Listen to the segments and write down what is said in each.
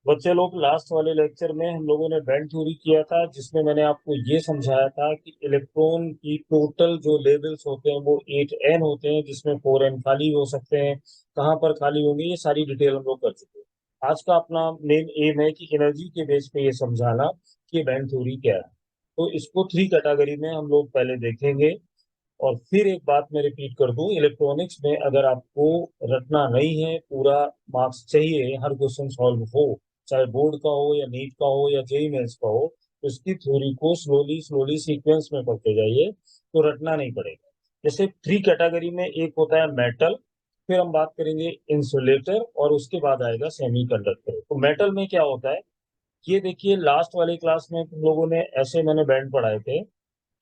बच्चे लोग, लास्ट वाले लेक्चर में हम लोगों ने बैंड थ्योरी किया था, जिसमें मैंने आपको ये समझाया था कि इलेक्ट्रॉन की टोटल जो लेवल्स होते हैं वो 8n होते हैं, जिसमें 4n खाली हो सकते हैं। कहाँ पर खाली होंगे ये सारी डिटेल हम लोग कर चुके हैं। आज का अपना मेन एम है कि एनर्जी के बेस पे ये समझाना कि बैंड थ्योरी क्या है। तो इसको 3 कैटेगरी में हम लोग पहले देखेंगे। और फिर एक बात मैं रिपीट कर दूं, इलेक्ट्रॉनिक्स में अगर आपको रटना नहीं है, पूरा मार्क्स चाहिए, हर क्वेश्चन सॉल्व हो, चाहे बोर्ड का हो या नीट का हो या जेई मेंस का हो, तो इसकी थ्योरी को स्लोली स्लोली सीक्वेंस में पढ़ते जाइए, तो रटना नहीं पड़ेगा। जैसे 3 कैटेगरी में एक होता है मेटल, फिर हम बात करेंगे इंसुलेटर, और उसके बाद आएगा सेमीकंडक्टर। तो मेटल में क्या होता है, ये देखिए, लास्ट वाली क्लास में तुम लोगों ने ऐसे मैंने बैंड पढ़ाए थे।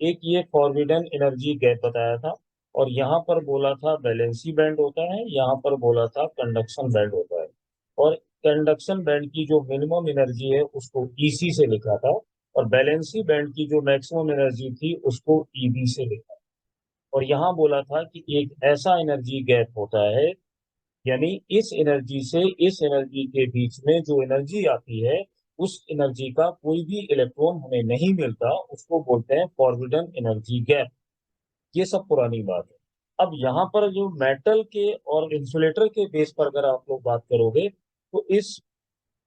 एक ये फॉरबिडन एनर्जी गैप बताया था, और यहाँ पर बोला था वैलेंसी बैंड होता है, यहाँ पर बोला था कंडक्शन बैंड होता है। और कंडक्शन बैंड की जो मिनिमम एनर्जी है उसको ईसी से लिखा था, और वैलेंसी बैंड की जो मैक्सिमम एनर्जी थी उसको ईबी से लिखा। और यहाँ बोला था कि एक ऐसा एनर्जी गैप होता है, यानी इस एनर्जी से इस एनर्जी के बीच में जो एनर्जी आती है, उस एनर्जी का कोई भी इलेक्ट्रॉन हमें नहीं मिलता, उसको बोलते हैं फॉरबिडन एनर्जी गैप। ये सब पुरानी बात है। अब यहाँ पर जो मेटल के और इंसुलेटर के बेस पर अगर आप लोग बात करोगे, तो इस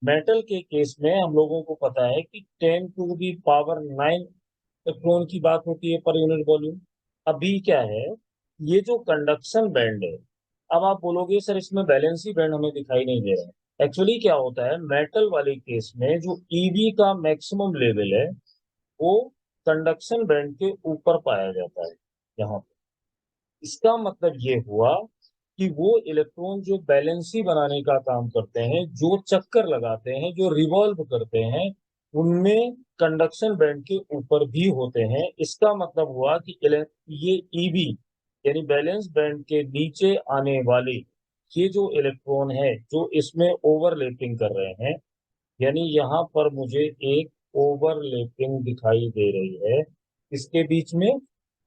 मेटल के केस में हम लोगों को पता है कि 10⁹ इलेक्ट्रॉन की बात होती है पर यूनिट वॉल्यूम। अभी क्या है, ये जो कंडक्शन बैंड है, अब आप बोलोगे सर इसमें वैलेंसी बैंड हमें दिखाई नहीं दे रहा है। एक्चुअली क्या होता है, मेटल वाले केस में जो ईवी का मैक्सिमम लेवल है, वो कंडक्शन बैंड के ऊपर पाया जाता है। यहाँ पे इसका मतलब ये हुआ कि वो इलेक्ट्रॉन जो बैलेंसी बनाने का काम करते हैं, जो चक्कर लगाते हैं, जो रिवॉल्व करते हैं, उनमें कंडक्शन बैंड के ऊपर भी होते हैं। इसका मतलब हुआ कि ये ईबी यानी बैलेंस बैंड के नीचे आने वाले ये जो इलेक्ट्रॉन है, जो इसमें ओवरलैपिंग कर रहे हैं, यानी यहाँ पर मुझे एक ओवरलैपिंग दिखाई दे रही है इसके बीच में,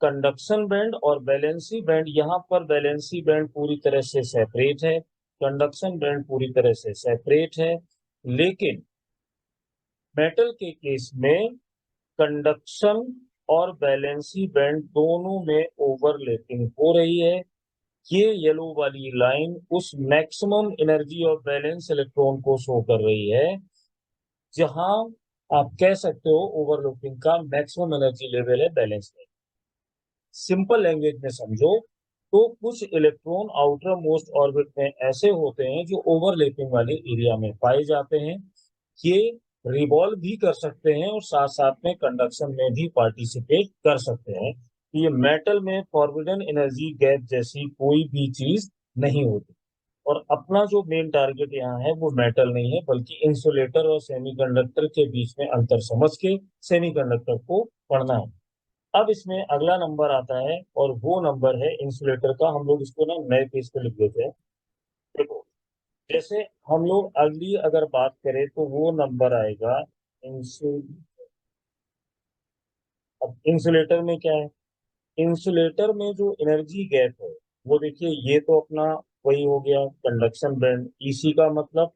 कंडक्शन बैंड और वैलेंसी बैंड। यहाँ पर वैलेंसी बैंड पूरी तरह से सेपरेट है, कंडक्शन बैंड पूरी तरह से सेपरेट है। लेकिन मेटल के केस में कंडक्शन और वैलेंसी बैंड दोनों में ओवरलैपिंग हो रही है। ये येलो वाली लाइन उस maximum energy of balance electron को शो कर रही है, जहां आप कह सकते हो ओवरलैपिंग का मैक्सिमम एनर्जी लेवल है बैलेंस में। सिंपल लैंग्वेज में समझो तो कुछ इलेक्ट्रॉन आउटर मोस्ट ऑर्बिट में ऐसे होते हैं जो ओवरलैपिंग वाले एरिया में पाए जाते हैं। ये रिवॉल्व भी कर सकते हैं और साथ साथ में कंडक्शन में भी पार्टिसिपेट कर सकते हैं। ये मेटल में फॉरबिडन एनर्जी गैप जैसी कोई भी चीज नहीं होती। और अपना जो मेन टारगेट यहाँ है वो मेटल नहीं है, बल्कि इंसुलेटर और सेमीकंडक्टर के बीच में अंतर समझ के सेमीकंडक्टर को पढ़ना है। अब इसमें अगला नंबर आता है, और वो नंबर है इंसुलेटर का। हम लोग इसको ना नए पेज पे लिख देते हैं। देखो, जैसे हम लोग अगली अगर बात करें तो वो नंबर आएगा इंसु अब इंसुलेटर में क्या है, इंसुलेटर में जो एनर्जी गैप है, वो देखिए, ये तो अपना वही हो गया कंडक्शन बैंड, इसी का मतलब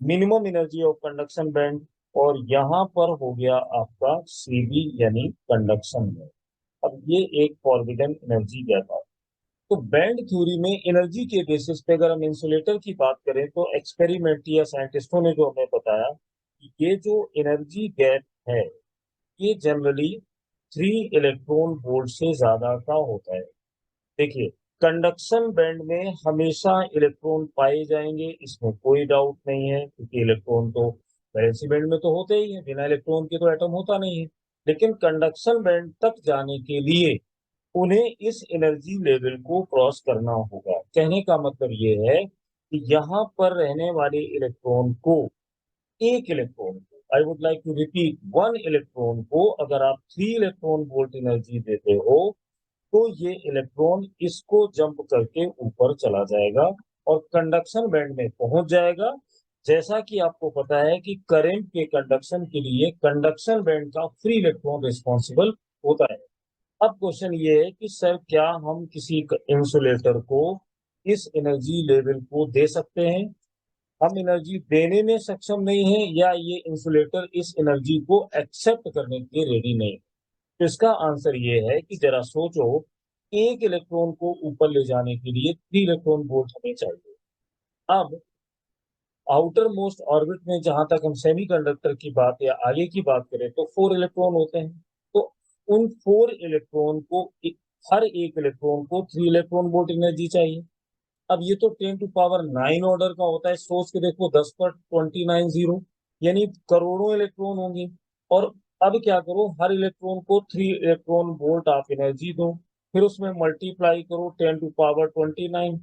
minimum energy of conduction band. और यहाँ पर हो गया आपका सीबी यानी कंडक्शन बैंड। अब ये एक फॉरबिडन एनर्जी गैप है। तो बैंड थ्योरी में एनर्जी के बेसिस पे अगर हम इंसुलेटर की बात करें, तो एक्सपेरिमेंट या साइंटिस्टों ने जो हमें बताया कि ये जो एनर्जी गैप है, ये जनरली 3 इलेक्ट्रॉन वोल्ट से ज्यादा का होता है। देखिए, कंडक्शन बैंड में हमेशा इलेक्ट्रॉन पाए जाएंगे, इसमें कोई डाउट नहीं है, क्योंकि इलेक्ट्रॉन तो वैलेंसी बैंड में तो होते ही है, बिना इलेक्ट्रॉन के तो एटम होता नहीं है। लेकिन कंडक्शन बैंड तक जाने के लिए उन्हें इस एनर्जी लेवल को क्रॉस करना होगा। कहने का मतलब ये है कि यहाँ पर रहने वाले इलेक्ट्रॉन को, एक इलेक्ट्रॉन को, I would like to repeat, 1 electron को अगर आप 3 इलेक्ट्रॉन वोल्ट एनर्जी देते हो, तो ये इलेक्ट्रॉन इसको जंप करके ऊपर चला जाएगा और कंडक्शन बैंड में पहुंच जाएगा। जैसा कि आपको पता है कि करंट के कंडक्शन के लिए कंडक्शन बैंड का फ्री इलेक्ट्रॉन रिस्पॉन्सिबल होता है। अब क्वेश्चन ये है कि सर, क्या हम किसी इंसुलेटर को इस एनर्जी लेवल को दे सकते हैं? हम एनर्जी देने में सक्षम नहीं है, या ये इंसुलेटर इस एनर्जी को एक्सेप्ट करने के लिए रेडी नहीं है। तो इसका आंसर ये है कि जरा सोचो, एक इलेक्ट्रॉन को ऊपर ले जाने के लिए 3 इलेक्ट्रॉन वोल्ट हमें चाहिए। अब आउटर मोस्ट ऑर्बिट में जहां तक हम सेमीकंडक्टर की बात या आगे की बात करें तो 4 इलेक्ट्रॉन होते हैं। तो उन 4 इलेक्ट्रॉन को, हर एक इलेक्ट्रॉन को 3 इलेक्ट्रॉन वोल्ट एनर्जी चाहिए। अब ये तो 10⁹ ऑर्डर का होता है, सोच के देखो, 10 पर 29 जीरो, यानी करोड़ों इलेक्ट्रॉन होंगे। और अब क्या करो, हर इलेक्ट्रॉन को 3 इलेक्ट्रॉन वोल्ट आप एनर्जी दो, फिर उसमें मल्टीप्लाई करो 10⁻29,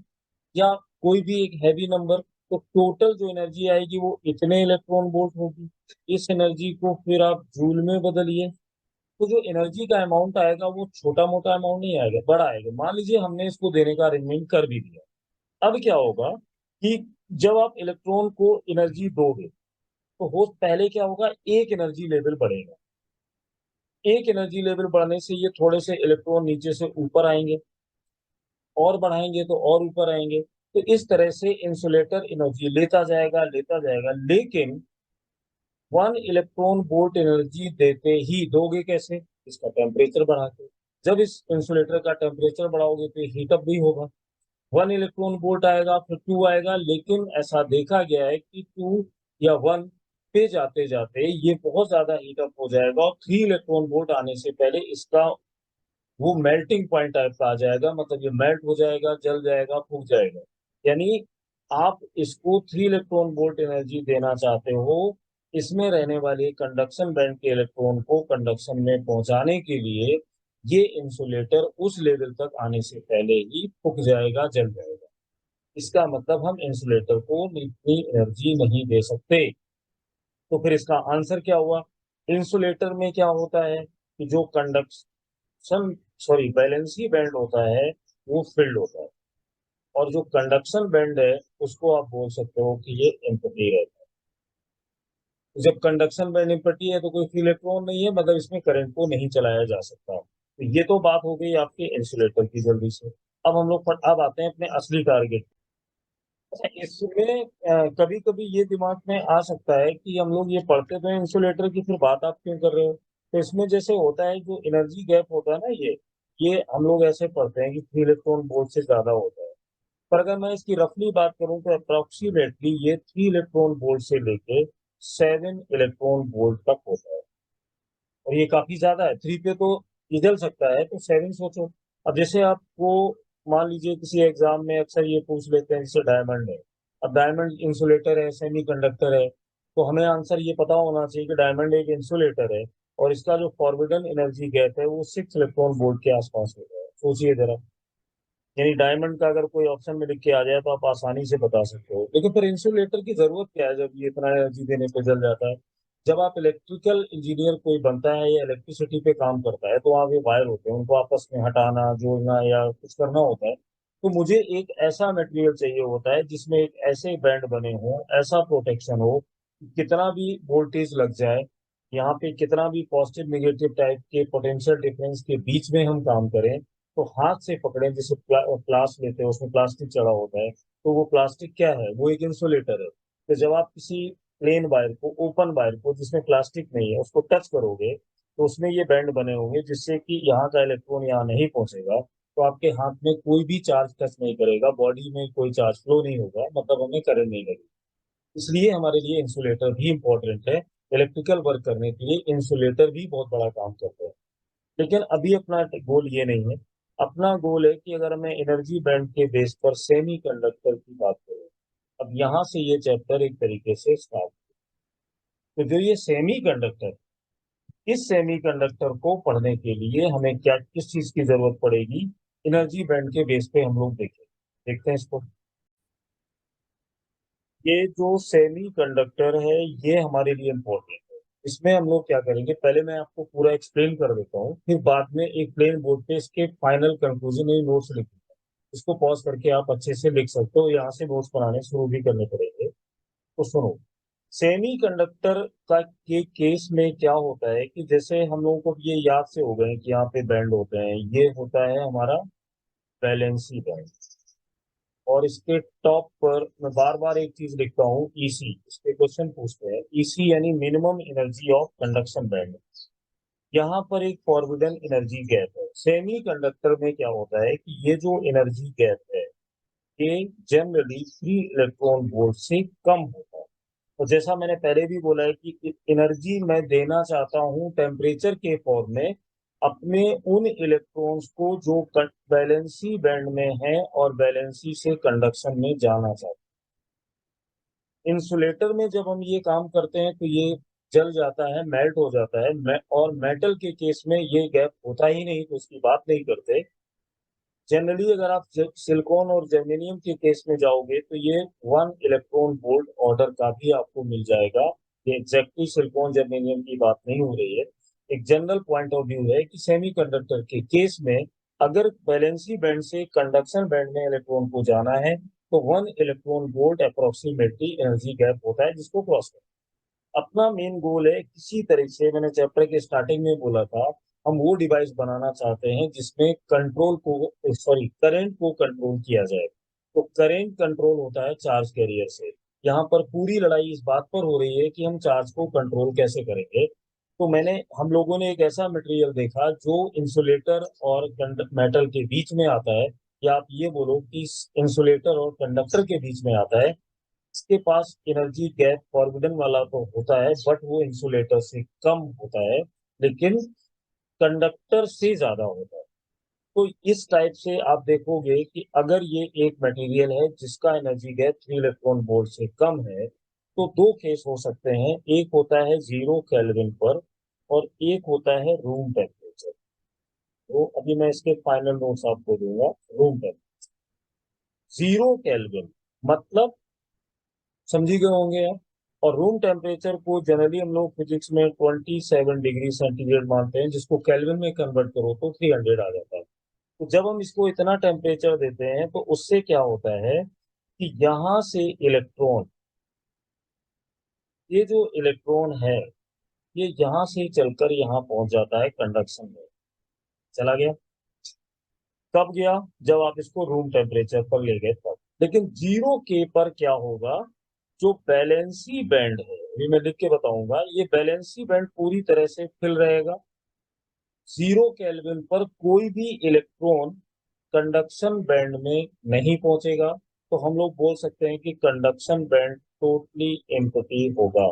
या कोई भी एक हैवी नंबर। तो टोटल जो एनर्जी आएगी वो इतने इलेक्ट्रॉन वोल्ट होगी। इस एनर्जी को फिर आप जूल में बदलिए, तो जो एनर्जी का अमाउंट आएगा वो छोटा मोटा अमाउंट नहीं आएगा, बड़ा आएगा। मान लीजिए हमने इसको देने का अरेंजमेंट कर भी दिया। अब क्या होगा कि जब आप इलेक्ट्रॉन को एनर्जी दोगे तो हो पहले क्या होगा, एक एनर्जी लेवल बढ़ेगा। एक एनर्जी लेवल बढ़ने से ये थोड़े से इलेक्ट्रॉन नीचे से ऊपर आएंगे, और बढ़ाएंगे तो और ऊपर आएंगे। तो इस तरह से इंसुलेटर एनर्जी लेता जाएगा, लेकिन 1 इलेक्ट्रॉन वोल्ट एनर्जी देते ही दोगे कैसे? इसका टेम्परेचर बढ़ा के। जब इस इंसुलेटर का टेम्परेचर बढ़ाओगे तो हीटअप भी होगा। 1 इलेक्ट्रॉन वोल्ट आएगा, फिर 2 आएगा, लेकिन ऐसा देखा गया है कि 2 या 1 पे जाते जाते ये बहुत ज्यादा हीटअप हो जाएगा, और 3 इलेक्ट्रॉन वोल्ट आने से पहले इसका वो मेल्टिंग पॉइंट टाइप का आ जाएगा, मतलब ये मेल्ट हो जाएगा, जल जाएगा, फूक जाएगा। यानी आप इसको 3 इलेक्ट्रॉन वोल्ट एनर्जी देना चाहते हो, इसमें रहने वाले कंडक्शन बैंड के इलेक्ट्रॉन को कंडक्शन में पहुंचाने के लिए ये इंसुलेटर उस लेवल तक आने से पहले ही फूक जाएगा, जल जाएगा। इसका मतलब हम इंसुलेटर को इतनी एनर्जी नहीं दे सकते। तो फिर इसका आंसर क्या हुआ? इंसुलेटर में क्या होता है कि जो कंडक्शन, सॉरी, बैलेंसी बैंड होता है वो फिल्ड होता है, और जो कंडक्शन बैंड है उसको आप बोल सकते हो कि ये एम्प्टी रहता है। तो जब कंडक्शन बैंड एम्प्टी है तो कोई फ्री इलेक्ट्रॉन नहीं है, मतलब इसमें करंट को नहीं चलाया जा सकता। तो ये तो बात हो गई आपके इंसुलेटर की, जल्दी से। अब हम लोग अब आते हैं अपने असली टारगेट। अच्छा, इसमें कभी कभी ये दिमाग में आ सकता है कि हम लोग ये पढ़ते तो हैं इंसुलेटर की, फिर बात आप क्यों कर रहे हो? तो इसमें जैसे होता है, जो एनर्जी गैप होता है ना, ये हम लोग ऐसे पढ़ते हैं कि 3 इलेक्ट्रॉन वोल्ट से ज्यादा होता है। पर अगर मैं इसकी रफली बात करूं तो अप्रोक्सीमेटली ये 3 इलेक्ट्रॉन वोल्ट से लेके 7 इलेक्ट्रॉन वोल्ट तक होता है। और ये काफी ज्यादा है, 3 पे तो पिघल सकता है, तो 7 सोचो। अब जैसे आपको, मान लीजिए किसी एग्जाम में अक्सर ये पूछ लेते हैं, जैसे डायमंड है। अब डायमंड इंसुलेटर है, सेमीकंडक्टर है, तो हमें आंसर ये पता होना चाहिए कि डायमंड एक इंसुलेटर है, और इसका जो फॉरबिडन एनर्जी गैप है वो 6 इलेक्ट्रॉन वोल्ट के आसपास होता है। सोचिए जरा, यानी डायमंड का अगर कोई ऑप्शन में लिख के आ जाए तो आप आसानी से बता सकते हो। लेकिन फिर इंसुलेटर की जरूरत क्या है जब ये इतना एनर्जी देने पे जल जाता है? जब आप इलेक्ट्रिकल इंजीनियर कोई बनता है या इलेक्ट्रिसिटी पे काम करता है, तो वहाँ पे वायर होते हैं, उनको आपस में हटाना, जोड़ना या कुछ करना होता है। तो मुझे एक ऐसा मटेरियल चाहिए होता है जिसमें एक ऐसे बैंड बने हों, ऐसा प्रोटेक्शन हो कि कितना भी वोल्टेज लग जाए, यहाँ पे कितना भी पॉजिटिव नेगेटिव टाइप के पोटेंशियल डिफरेंस के बीच में हम काम करें, तो हाथ से पकड़े, जैसे प्लास लेते हैं उसमें प्लास्टिक चढ़ा होता है, तो वो प्लास्टिक क्या है, वो एक इंसुलेटर है। तो जब आप किसी प्लेन वायर को, ओपन वायर को जिसमें प्लास्टिक नहीं है, उसको टच करोगे, तो उसमें ये बैंड बने होंगे जिससे कि यहाँ का इलेक्ट्रॉन यहाँ नहीं पहुंचेगा, तो आपके हाथ में कोई भी चार्ज टच नहीं करेगा, बॉडी में कोई चार्ज फ्लो नहीं होगा, मतलब हमें करंट नहीं लगेगा। इसलिए हमारे लिए इंसुलेटर भी इंपॉर्टेंट है। इलेक्ट्रिकल वर्क करने के लिए इंसुलेटर भी बहुत बड़ा काम करते हैं। लेकिन अभी अपना गोल ये नहीं है। अपना गोल है कि अगर मैं एनर्जी बैंड के बेस पर सेमी कंडक्टर की बात करूं, अब यहाँ से ये चैप्टर एक तरीके से स्टार्ट। तो जो ये सेमी कंडक्टर, इस सेमी कंडक्टर को पढ़ने के लिए हमें क्या, किस चीज की जरूरत पड़ेगी? एनर्जी बैंड के बेस पे हम लोग देखते हैं इसको। ये जो सेमी कंडक्टर है ये हमारे लिए इम्पोर्टेंट है। इसमें हम लोग क्या करेंगे, पहले मैं आपको पूरा एक्सप्लेन कर देता हूँ, फिर बाद में एक प्लेन बोर्ड पे इसके फाइनल कंक्लूजन या नोट्स लिखूंगा। इसको पॉज करके आप अच्छे से लिख सकते हो, यहाँ से नोट्स बनाने शुरू भी करने पड़ेंगे। तो सुनो, सेमी कंडक्टर का के केस में क्या होता है कि जैसे हम लोगों को ये याद से हो गए कि यहाँ पे बैंड होते हैं, ये होता है हमारा वैलेंसी बैंड। और इसके टॉप पर मैं बार बार एक चीज लिखता हूँ, ईसी। इस पे क्वेश्चन पूछते हैं, ईसी यानी minimum energy of conduction band. यहाँ पर एक फॉरबिडन एनर्जी गैप है। सेमी कंडक्टर में क्या होता है कि ये जो एनर्जी गैप है ये जनरली फ्री इलेक्ट्रॉन वोल्ट से कम होता है। और जैसा मैंने पहले भी बोला है कि एनर्जी मैं देना चाहता हूँ टेम्परेचर के फॉर्म में अपने उन इलेक्ट्रॉन्स को जो वैलेंसी बैंड में है और वैलेंसी से कंडक्शन में जाना चाहते हैं। इंसुलेटर में जब हम ये काम करते हैं तो ये जल जाता है, मेल्ट हो जाता है। और मेटल के केस में ये गैप होता ही नहीं, तो उसकी बात नहीं करते। जनरली अगर आप सिलिकॉन और जर्मेनियम के केस में जाओगे तो ये 1 इलेक्ट्रॉन वोल्ट ऑर्डर का भी आपको मिल जाएगा। ये एग्जैक्टली सिलिकॉन जर्मेनियम की बात नहीं हो रही है, एक जनरल पॉइंट ऑफ व्यू है कि सेमीकंडक्टर के केस में अगर वैलेंसी बैंड से कंडक्शन बैंड में इलेक्ट्रॉन को जाना है तो 1 electron volt approximately energy gap होता है, जिसको क्रॉस करना अपना मेन गोल है। किसी तरह से मैंने चैप्टर के स्टार्टिंग में बोला था, हम वो डिवाइस बनाना चाहते हैं जिसमें कंट्रोल को, सॉरी, करंट को कंट्रोल किया जाए। तो करंट कंट्रोल होता है चार्ज कैरियर से। यहाँ पर पूरी लड़ाई इस बात पर हो रही है कि हम चार्ज को कंट्रोल कैसे करेंगे। तो हम लोगों ने एक ऐसा मटेरियल देखा जो इंसुलेटर और मेटल के बीच में आता है, या आप ये बोलो कि इंसुलेटर और कंडक्टर के बीच में आता है। इसके पास एनर्जी गैप फॉरबिडन वाला तो होता है, बट वो इंसुलेटर से कम होता है, लेकिन कंडक्टर से ज्यादा होता है। तो इस टाइप से आप देखोगे कि अगर ये एक मटेरियल है जिसका एनर्जी गैप 3 इलेक्ट्रॉन वोल्ट से कम है, तो दो केस हो सकते हैं। एक होता है 0 केल्विन पर और एक होता है रूम टेम्परेचर। तो अभी मैं इसके फाइनल नोट्स आपको दूंगा। रूम टेम्परेचर 0 केल्विन मतलब समझी गए होंगे आप। और रूम टेम्परेचर को जनरली हम लोग फिजिक्स में 27 डिग्री सेंटीग्रेड मानते हैं, जिसको केल्विन में कन्वर्ट करो तो 300 आ जाता है। तो जब हम इसको इतना टेम्परेचर देते हैं तो उससे क्या होता है कि यहाँ से इलेक्ट्रॉन, ये जो इलेक्ट्रॉन है ये यहाँ से चलकर यहाँ पहुंच जाता है कंडक्शन में, चला गया। कब गया? जब आप इसको रूम टेम्परेचर पर ले गए तब। लेकिन 0 के पर क्या होगा? जो बैलेंसी बैंड है, अभी मैं लिख के बताऊंगा, ये बैलेंसी बैंड पूरी तरह से फिल रहेगा। 0 केल्विन पर कोई भी इलेक्ट्रॉन कंडक्शन बैंड में नहीं पहुंचेगा। तो हम लोग बोल सकते हैं कि कंडक्शन बैंड टोटली एम्प्टी होगा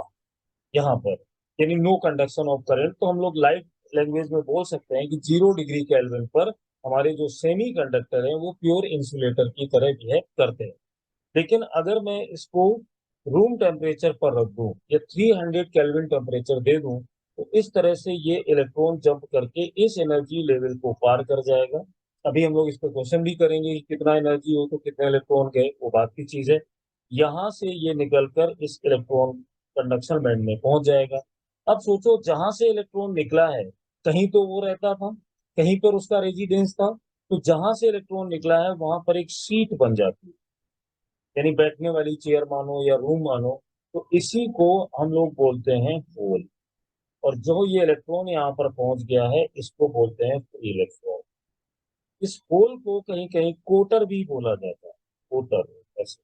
यहाँ पर, यानी नो कंडक्शन ऑफ करंट। तो हम लोग लाइट लैंग्वेज में बोल सकते हैं कि 0 डिग्री केल्विन पर हमारे जो सेमी कंडक्टर है वो प्योर इंसुलेटर की तरह बिहेव करते हैं। लेकिन अगर मैं इसको रूम टेम्परेचर पर रख दूं या 300 केल्विन टेम्परेचर दे दूं, तो इस तरह से ये इलेक्ट्रॉन जंप करके इस एनर्जी लेवल को पार कर जाएगा। अभी हम लोग इस पर क्वेश्चन भी करेंगे कि कितना एनर्जी हो तो कितने इलेक्ट्रॉन गए, वो बात की चीज है। यहां से ये निकलकर इस इलेक्ट्रॉन कंडक्शन बैंड में पहुंच जाएगा। अब सोचो, जहां से इलेक्ट्रॉन निकला है कहीं तो वो रहता था, कहीं पर उसका रेजिडेंस था। तो जहां से इलेक्ट्रॉन निकला है वहां पर एक सीट बन जाती है, यानी बैठने वाली चेयर मानो या रूम मानो। तो इसी को हम लोग बोलते हैं होल। और जो ये इलेक्ट्रॉन यहाँ पर पहुंच गया है इसको बोलते हैं फ्री इलेक्ट्रॉन। इस होल को कहीं कहीं कोटर भी बोला जाता है। कोटर, ऐसे।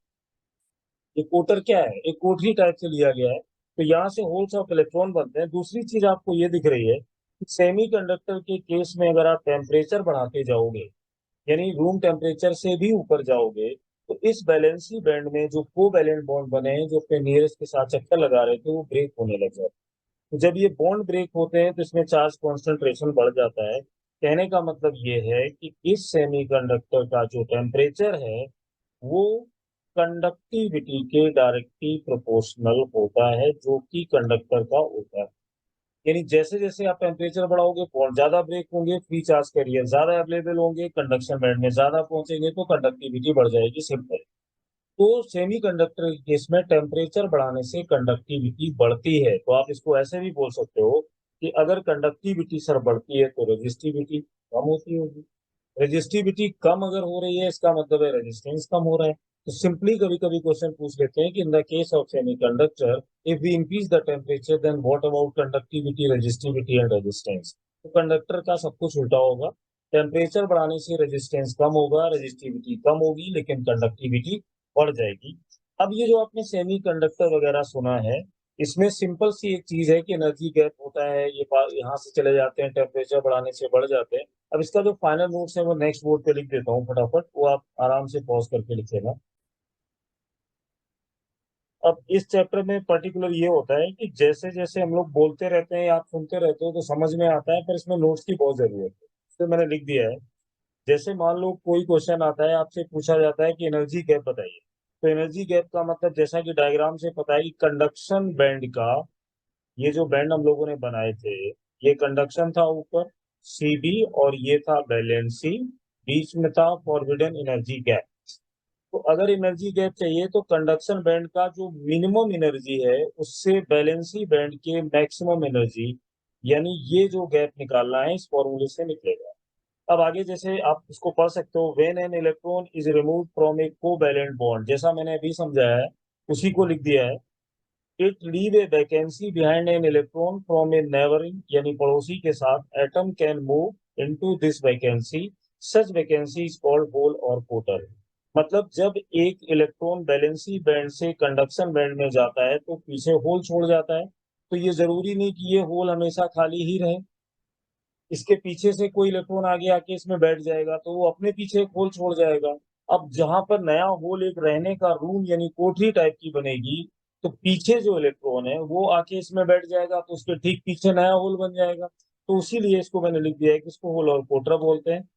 ये कोटर क्या है? एक कोठरी टाइप से लिया गया है। तो यहाँ से होल्स ऑफ इलेक्ट्रॉन बनते हैं। दूसरी चीज आपको ये दिख रही है कि सेमीकंडक्टर के केस में अगर आप टेम्परेचर बढ़ाते जाओगे, यानी रूम टेम्परेचर से भी ऊपर जाओगे, तो इस बैलेंसी बैंड में जो कोवैलेंट बॉन्ड बने हैं जो अपने नियरेस्ट के साथ चक्कर लगा रहे थे वो ब्रेक होने लग जाते हैं। तो जब ये बॉन्ड ब्रेक होते हैं तो इसमें चार्ज कॉन्सेंट्रेशन बढ़ जाता है। कहने का मतलब ये है कि इस सेमीकंडक्टर का जो टेम्परेचर है वो कंडक्टिविटी के डायरेक्टली प्रोपोर्शनल होता है, जो कि कंडक्टर का होता है। यानी जैसे जैसे आप टेम्परेचर बढ़ाओगे बॉन्ड ज्यादा ब्रेक होंगे, फ्री चार्ज कैरियर ज्यादा अवेलेबल होंगे, कंडक्शन बैंड में ज्यादा पहुंचेंगे तो कंडक्टिविटी बढ़ जाएगी, सिंपल। तो सेमीकंडक्टर के केस में टेम्परेचर बढ़ाने से कंडक्टिविटी बढ़ती है। तो आप इसको ऐसे भी बोल सकते हो कि अगर कंडक्टिविटी सर बढ़ती है तो रेजिस्टिविटी कम होती होगी। रेजिस्टिविटी कम अगर हो रही है इसका मतलब है रेजिस्टेंस कम हो रहा है। तो सिंपली कभी कभी क्वेश्चन पूछ लेते हैं कि in the case of semiconductor if we increase the temperature then what about conductivity, resistivity and resistance. तो कंडक्टर का सब कुछ उल्टा होगा। टेम्परेचर बढ़ाने से रेजिस्टेंस कम होगा, रेजिस्टिविटी कम होगी, लेकिन कंडक्टिविटी बढ़ जाएगी। अब ये जो आपने सेमीकंडक्टर वगैरह सुना है, इसमें सिंपल सी एक चीज है कि एनर्जी गैप होता है, ये यहाँ से चले जाते हैं, टेम्परेचर बढ़ाने से बढ़ जाते हैं। अब इसका जो फाइनल नोट्स है वो नेक्स्ट बोर्ड पे लिख देता हूँ फटाफट, वो आप आराम से पॉज करके लिखेगा। अब इस चैप्टर में पर्टिकुलर ये होता है कि जैसे जैसे हम लोग बोलते रहते हैं, आप सुनते रहते हो तो समझ में आता है, पर इसमें नोट्स की बहुत जरूरत है, तो मैंने लिख दिया है। जैसे मान लो कोई क्वेश्चन आता है, आपसे पूछा जाता है कि एनर्जी गैप बताइए, तो एनर्जी गैप का मतलब जैसा कि डायग्राम से पता है कि कंडक्शन बैंड का, ये जो बैंड हम लोगों ने बनाए थे, ये कंडक्शन था ऊपर सी बी, और ये था बैलेंस सी, बीच में था फॉरबिडन एनर्जी गैप। तो अगर एनर्जी गैप चाहिए तो कंडक्शन बैंड का जो मिनिमम एनर्जी है उससे बैलेंसी बैंड के मैक्सिमम एनर्जी, यानी ये जो गैप निकालना है इस फॉर्मूले से निकलेगा। अब आगे जैसे आप इसको पढ़ सकते हो, when an electron is removed from A covalent bond, जैसा मैंने अभी समझाया है उसी को लिख दिया है। It leave a vacancy behind an electron from a neighbouring, यानी पड़ोसी के साथ atom can move into this vacancy, such vacancy is called hole और पोटल। मतलब जब एक इलेक्ट्रॉन वैलेंसी बैंड से कंडक्शन बैंड में जाता है तो पीछे होल छोड़ जाता है। तो ये जरूरी नहीं कि ये होल हमेशा खाली ही रहे, इसके पीछे से कोई इलेक्ट्रॉन आगे आके इसमें बैठ जाएगा तो वो अपने पीछे एक होल छोड़ जाएगा। अब जहां पर नया होल एक रहने का रूम यानी कोठरी टाइप की बनेगी, तो पीछे जो इलेक्ट्रॉन है वो आके इसमें बैठ जाएगा, तो उसके ठीक पीछे नया होल बन जाएगा। तो उसीलिए इसको मैंने लिख दिया है कि इसको होल और कोटरा बोलते हैं।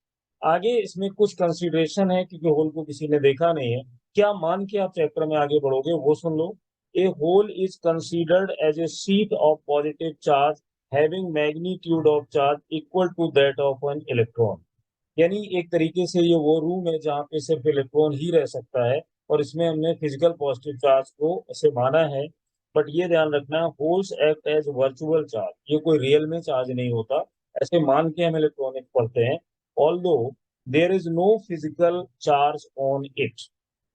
आगे इसमें कुछ कंसिडरेशन है, क्योंकि होल को किसी ने देखा नहीं है, क्या मान के आप चैप्टर में आगे बढ़ोगे वो सुन लो। A hole is considered as a sheet of positive charge having magnitude of charge equal to that of an electron. यानी एक तरीके से ये वो रूम है जहाँ पे सिर्फ इलेक्ट्रॉन ही रह सकता है, और इसमें हमने फिजिकल पॉजिटिव चार्ज को ऐसे माना है। बट ये ध्यान रखना, holes act as virtual charge, ये कोई रियल में चार्ज नहीं होता, ऐसे मान के हम इलेक्ट्रॉनिक पढ़ते हैं। Although there is no physical charge on it.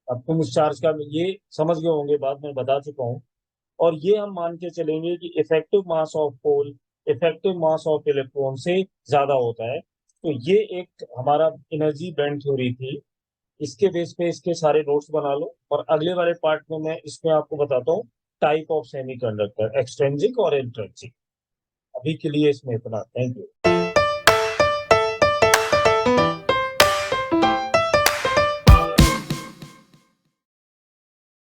अब तुम उस चार्ज का ये समझ गए होंगे, बाद में बता चुका हूँ। और ये हम मान के चलेंगे कि effective mass of hole effective mass of electron से ज्यादा होता है। तो ये एक हमारा एनर्जी बैंड थ्योरी थी। इसके बेस पे इसके सारे नोट्स बना लो, और अगले वाले पार्ट में मैं इसमें आपको बताता हूँ टाइप ऑफ सेमीकंडक्टर, एक्सट्रिंसिक और इंट्रिंसिक। अभी के लिए इसमें इतना, थैंक यू।